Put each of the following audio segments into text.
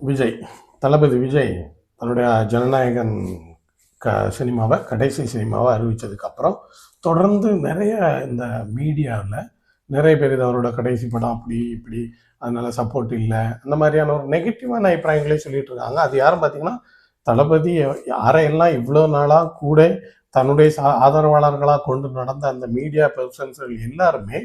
விஜய் தளபதி விஜய் தன்னுடைய ஜனநாயகன் சினிமாவை கடைசி சினிமாவை அறிவித்ததுக்கப்புறம் தொடர்ந்து நிறைய இந்த மீடியாவில் நிறைய பேர் இது அவரோட கடைசி படம் அப்படி இப்படி அதனால சப்போர்ட் இல்லை அந்த மாதிரியான ஒரு நெகட்டிவான அபிப்பிராயங்களே சொல்லிட்டு இருக்காங்க. அது யாரும் பார்த்தீங்கன்னா தளபதி யாரையெல்லாம் இவ்வளோ நாளாக கூட தன்னுடைய ஆதரவாளர்களாக கொண்டு நடந்த அந்த மீடியா பர்சன்ஸ்கள் எல்லாருமே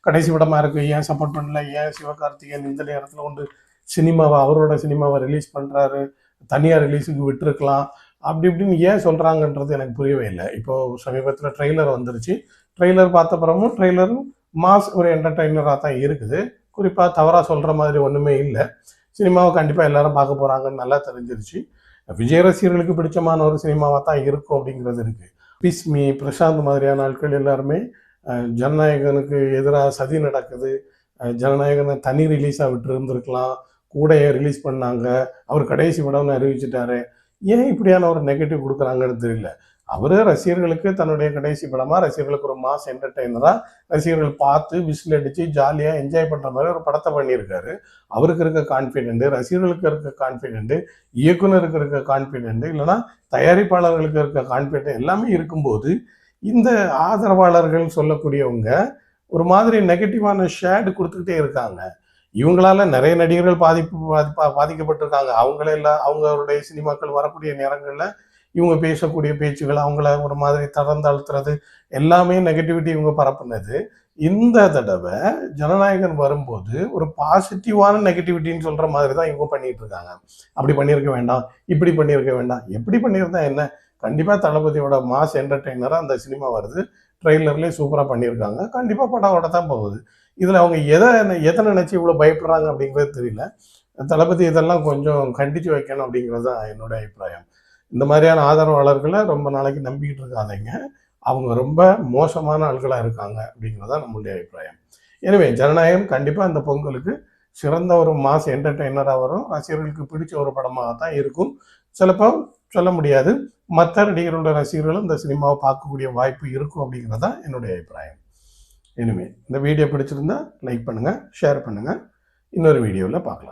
கடைசி படமாக இருக்குது, ஏன் சப்போர்ட் பண்ணல, ஏன் சிவகார்த்திகேயன் இந்த நேரத்தில் கொண்டு சினிமாவை அவரோட சினிமாவை ரிலீஸ் பண்ணுறாரு, தனியார் ரிலீஸுக்கு விட்டுருக்கலாம் அப்படி இப்படின்னு ஏன் சொல்கிறாங்கன்றது எனக்கு புரியவே இல்லை. இப்போது சமீபத்தில் ட்ரெய்லர் வந்துருச்சு. ட்ரெய்லர் பார்த்த பிறமும் ட்ரெய்லரும் மாஸ் ஒரு என்டர்டெய்னராக தான் இருக்குது. குறிப்பாக தவறாக சொல்கிற மாதிரி ஒன்றுமே இல்லை. சினிமாவை கண்டிப்பாக எல்லாரும் பார்க்க போகிறாங்கன்னு நல்லா தெரிஞ்சிருச்சு. விஜய் ரசிகர்களுக்கு பிடிச்சமான ஒரு சினிமாவாக தான் இருக்கும் அப்படிங்கிறது இருக்குது. பிஸ்மி, பிரசாந்த் மாதிரியான ஆட்கள் எல்லாருமே ஜனநாயகனுக்கு எதிராக சதி நடக்குது, ஜனநாயகனை தனி ரிலீஸாக விட்டு இருந்திருக்கலாம், கூடையை ரிலீஸ் பண்ணாங்க, அவர் கடைசி படம்னு அறிவிச்சிட்டாரு, ஏன் இப்படியான ஒரு நெகட்டிவ் கொடுக்குறாங்கன்னு தெரியல. அவர் ரசிகர்களுக்கு தன்னுடைய கடைசி படமாக ரசிகர்களுக்கு ஒரு மாஸ் என்டர்டெய்னராக ரசிகர்கள் பார்த்து விசில் அடித்து ஜாலியாக என்ஜாய் பண்ணுற மாதிரி ஒரு படத்தை பண்ணியிருக்காரு. அவருக்கு இருக்க கான்ஃபிடென்ட்டு, ரசிகர்களுக்கு இருக்க கான்ஃபிடென்ட்டு, இயக்குனருக்கு இருக்க கான்ஃபிடென்ட்டு, இல்லைனா தயாரிப்பாளர்களுக்கு இருக்க கான்ஃபிடென்ட் எல்லாமே இருக்கும்போது இந்த ஆதரவாளர்கள் சொல்லக்கூடியவங்க ஒரு மாதிரி நெகட்டிவான ஷேடு கொடுத்துக்கிட்டே இருக்காங்க. இவங்களால நிறைய நடிகர்கள் பாதிக்கப்பட்டிருக்காங்க. அவங்களுடைய சினிமாக்கள் வரக்கூடிய நேரங்களில் இவங்க பேசக்கூடிய பேச்சுகள், அவங்கள ஒரு மாதிரி தளர்த்துறது எல்லாமே நெகட்டிவிட்டி இவங்க பரப்புனது. இந்த தடவை ஜனநாயகன் வரும்போது ஒரு பாசிட்டிவான நெகட்டிவிட்டின்னு சொல்கிற மாதிரி தான் இவங்க பண்ணிட்டு இருக்காங்க. அப்படி பண்ணியிருக்க வேண்டாம், இப்படி பண்ணியிருக்க வேண்டாம். எப்படி பண்ணியிருந்தா என்ன? கண்டிப்பாக தளபதியோட மாஸ் என்டர்டெய்னராக அந்த சினிமா வருது. ட்ரெய்லர்லேயே சூப்பராக பண்ணியிருக்காங்க. கண்டிப்பாக படம் ஓட தான் போகுது. இதில் அவங்க எதை நினச்சி இவ்வளோ பயப்படுறாங்க அப்படிங்கிறது தெரியல. தளபதி இதெல்லாம் கொஞ்சம் கண்டித்து வைக்கணும் அப்படிங்கிறது தான் என்னோட அபிப்பிராயம். இந்த மாதிரியான ஆதரவாளர்களை ரொம்ப நாளைக்கு நம்பிக்கிட்டு இருக்காதீங்க. அவங்க ரொம்ப மோசமான ஆட்களாக இருக்காங்க அப்படிங்கிறது தான் நம்மளுடைய அபிப்பிராயம். எனவே ஜனநாயகம் கண்டிப்பாக அந்த பொங்கலுக்கு சிறந்த ஒரு மாஸ் என்டர்டெய்னராக வரும். ரசிகர்களுக்கு பிடிச்ச ஒரு படமாக தான் இருக்கும். சிலப்போ சொல்ல முடியாது, மற்ற நடிகர்களோட ரசிகர்களும் இந்த சினிமாவை பார்க்கக்கூடிய வாய்ப்பு இருக்கும் அப்படிங்கிறது தான் என்னுடைய அபிப்பிராயம். இனிமே இந்த வீடியோ பிடிச்சிருந்தா லைக் பண்ணுங்கள், ஷேர் பண்ணுங்கள். இன்னொரு வீடியோவில் பார்க்கலாம்.